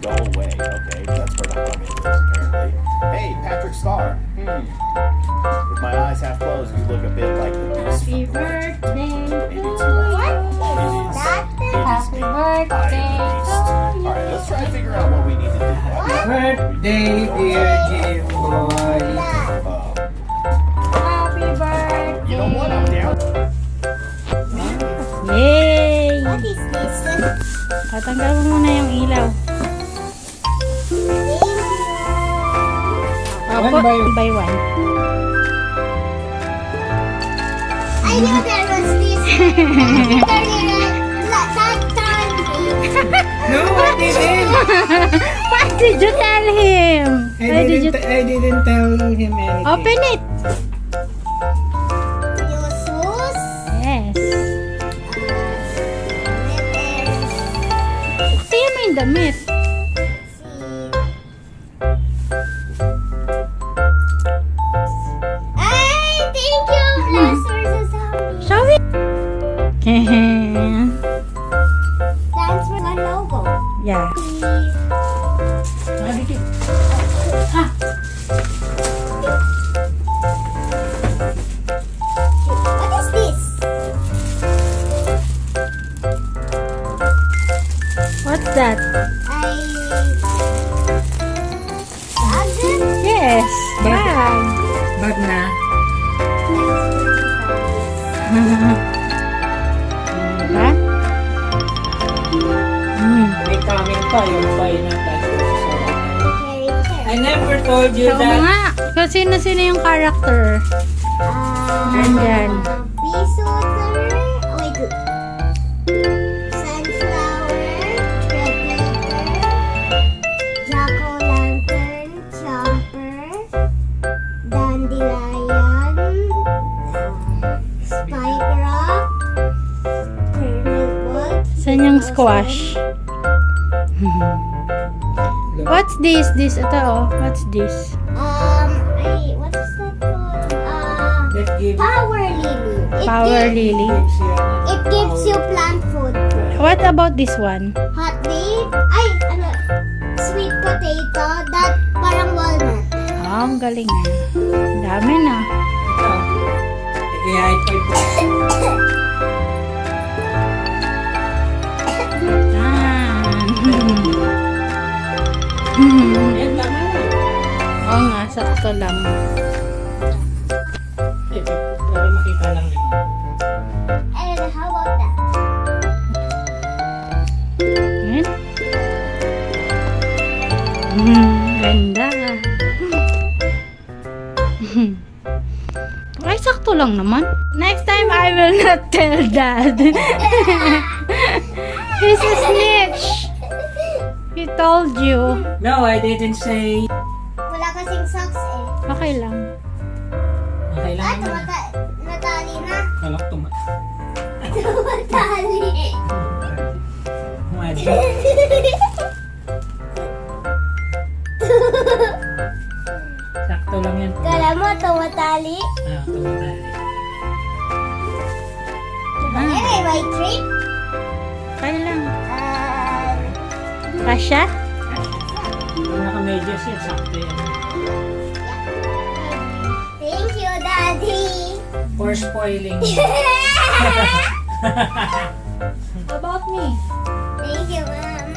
go away. Okay, that's where the hug is, apparently. Hey, Patrick Star. With my eyes half closed, you look a bit like the beast Happy from the legend. birthday Maybe to it's you. you. It is. Happy birthday to you. Alright, let's try to figure out what we need to do. Birthday, dear Jim boy. Happy birthday. You know what? I'm down. Yay! What is this? Tatanggal mo muna yung ilaw. One by one. I knew there was this. That time. No, I didn't. What did you tell him? Why did you I didn't tell him anything. open it? Jesus. Yes. Tingnan mo yung damit. Ay, thank you. Last versus zombie. Show it. Thanks for my logo. Yeah. What is this? What's that? Bag? Yes. Bag. Bag na. Diba? May coming pa yung final touch. Carry chair. I never told you Show mo that. nga. Kung sino-sino yung character. Nandyan. Bee Suitor. Oh, wait. Sunflower. Replicator. Jack-o'-lantern. Chomper. Dandelion. Spike rock. Kernel bot. Saan yung squash? What's this? This, ito oh. What's this? What is that called? That gives Power lily. Power lily. It gives you plant food. What about this one? Hot date. Ay, ano? Sweet potato. That parang walnut. Oh, ang galing ah. Ang dami na. ito. I-high five po. Yan, tama na. Oo nga, sakto lang. Para makita lang din. And how about that? Ayan. Ganda. Ay, sakto lang naman. Next time, I will not tell Dad. He's a snitch. He told you. No, I didn't say. Wala kasing socks eh. Okay lang. Okay lang naman. Natali na. Kalak Tumatali. Magic. Sakto lang yan. Kala mo tumatali? Tumatali. Anyway, my trip. Okay lang. Kasha? Kung naka-medyas yan, sakto yan. Thank you, Daddy. For spoiling. About me? Thank you, Mom.